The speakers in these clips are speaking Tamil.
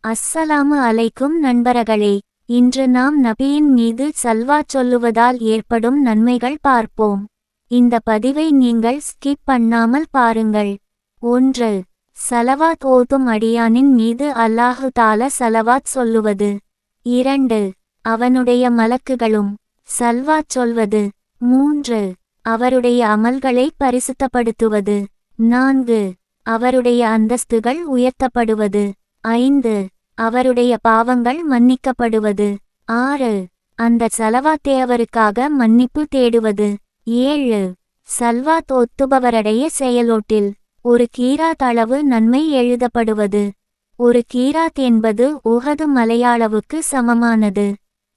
அஸ்ஸலாமு அலைக்கும் நண்பர்களே, இன்று நாம் நபியின் மீது சல்வாத் சொல்லுவதால் ஏற்படும் நன்மைகள் பார்ப்போம். இந்த பதிவை நீங்கள் ஸ்கிப் பண்ணாமல் பாருங்கள். 1. சலவாத் ஓதும் அடியானின் மீது அல்லாஹு தாலா சலவாத் சொல்லுவது. 2. அவனுடைய மலக்குகளும் சல்வாத் சொல்வது. 3. அவருடைய அமல்களை பரிசுத்தப்படுத்துவது. 4. அவருடைய அந்தஸ்துகள் உயர்த்தப்படுவது. 5. அவருடைய பாவங்கள் மன்னிக்கப்படுவது. 6. அந்த சலவாத்தை அவருக்காக மன்னிப்பு தேடுவது. 7. சல்வாத் ஒத்துபவரடைய செயலோட்டில் ஒரு கீராத் அளவு நன்மை எழுதப்படுவது. ஒரு கீராத் என்பது உஹது மலையாளவுக்கு சமமானது.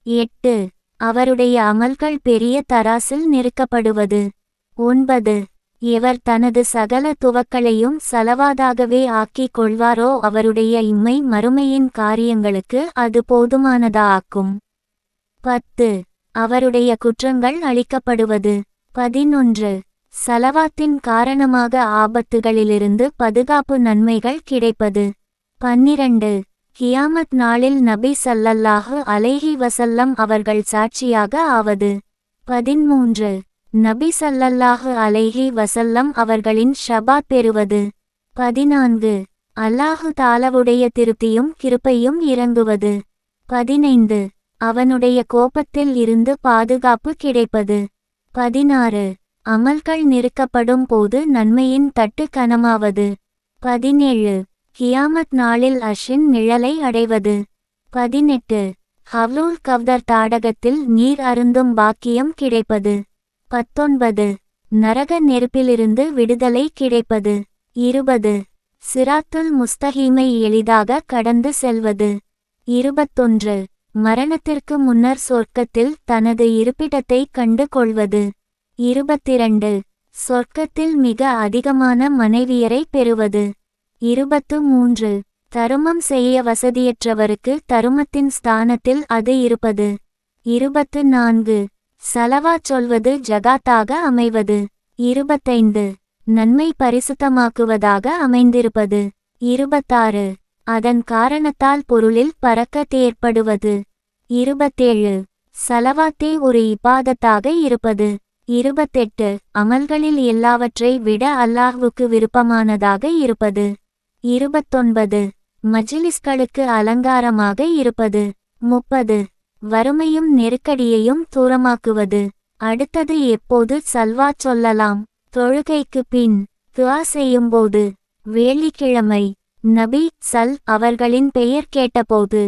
8. அவருடைய அமல்கள் பெரிய தராசில் நிறுக்கப்படுவது. 9. எவர் தனது சகல துவக்களையும் சலவாதாகவே ஆக்கிக் கொள்வாரோ அவருடைய இம்மை மறுமையின் காரியங்களுக்கு அது போதுமானதா ஆக்கும். 10. அவருடைய குற்றங்கள் அழிக்கப்படுவது. 11. சலவாத்தின் காரணமாக ஆபத்துகளிலிருந்து பாதுகாப்பு நன்மைகள் கிடைப்பது. 12. கியாமத் நாளில் நபி ஸல்லல்லாஹு அலைஹி வஸல்லம் அவர்கள் சாட்சியாக ஆவது. 13. நபி ஸல்லல்லாஹு அலைஹி வஸல்லம் அவர்களின் ஷபாத் பெறுவது. 14. அல்லாஹு தாலாவுடைய திருப்தியும் கிருபையும் இறங்குவது. 15. அவனுடைய கோபத்தில் இருந்து பாதுகாப்பு கிடைப்பது. 16. அமல்கள் நிறுக்கப்படும் போது நன்மையின் தட்டு கனமாவது. 17. கியாமத் நாளில் அஷின் நிழலை அடைவது. 18. ஹவ்லூல் கவ்தர் தாடகத்தில் நீர் அருந்தும் பாக்கியம் கிடைப்பது. 19. நரக நெருப்பிலிருந்து விடுதலை கிடைப்பது. 20. சிராத்துல் முஸ்தகீமை எளிதாக கடந்து செல்வது. 21. மரணத்திற்கு முன்னர் சொர்க்கத்தில் தனது இருப்பிடத்தை கண்டு கொள்வது. 22. சொர்க்கத்தில் மிக அதிகமான மனைவியரை பெறுவது. 23. தருமம் செய்ய வசதியற்றவருக்கு தருமத்தின் ஸ்தானத்தில் அது இருப்பது. 24. சலவாத் சொல்வது ஜகாத்தாக அமைவது. 25. நன்மை பரிசுத்தமாக்குவதாக அமைந்திருப்பது. 26. அதன் காரணத்தால் பொருளில் பரக்கத் ஏற்படுவது. 27. சலவாத்தே ஒரு இபாதத்தாக இருப்பது. 28. அமல்களில் எல்லாவற்றை விட அல்லாஹ்வுக்கு விருப்பமானதாக இருப்பது. 29. மஜ்லிஸ்களுக்கு அலங்காரமாக இருப்பது. 30. வறுமையும் நெருக்கடியையும் தூரமாக்குவது. அடுத்தது எப்போது சல்வாத் சொல்லலாம்? தொழுகைக்கு பின், துஆ செய்யும்போது, வெள்ளிக்கிழமை, நபி அவர்களின் பெயர் கேட்டபோது,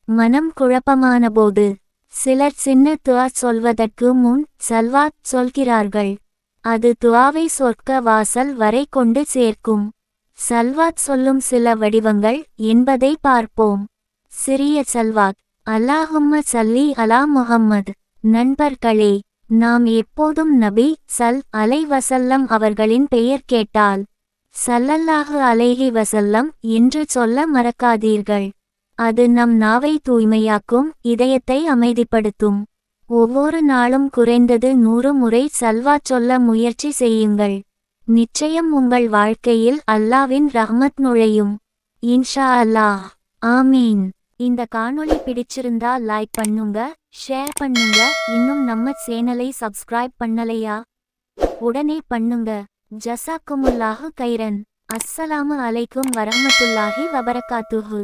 மனம் குழப்பமானபோது. சிலர் சின்ன துஆ சொல்வதற்கு முன் சல்வாத் சொல்கிறார்கள். அது துஆவை சொர்க்க வாசல் வரை கொண்டு சேர்க்கும். சல்வாத் சொல்லும் சில வடிவங்கள் என்பதை பார்ப்போம். சிறிய சல்வாத். அல்லாஹும்ம சல்லி அலா முஹம்மத். நண்பர்களே, நாம் எப்போதும் நபி அலைஹி வஸல்லம் அவர்களின் பெயர் கேட்டால் ஸல்லல்லாஹு அலைஹி வஸல்லம் என்று சொல்ல மறக்காதீர்கள். அது நம் நாவை தூய்மையாக்கும், இதயத்தை அமைதிப்படுத்தும். ஒவ்வொரு நாளும் குறைந்தது 100 முறை சல்வாத் சொல்ல முயற்சி செய்யுங்கள். நிச்சயம் உங்கள் வாழ்க்கையில் அல்லாவின் ரஹ்மத் நுழையும். இன்ஷா அல்லாஹ். ஆமீன். இந்த காணொளி பிடிச்சிருந்தா லைக் பண்ணுங்க, ஷேர் பண்ணுங்க. இன்னும் நம்ம சேனலை சப்ஸ்கிரைப் பண்ணலையா? உடனே பண்ணுங்க. ஜஸாக்குமுல்லாஹு கைரன். அஸ்ஸலாமு அலைக்கும் வரஹ்மத்துல்லாஹி வபரகாத்துஹு.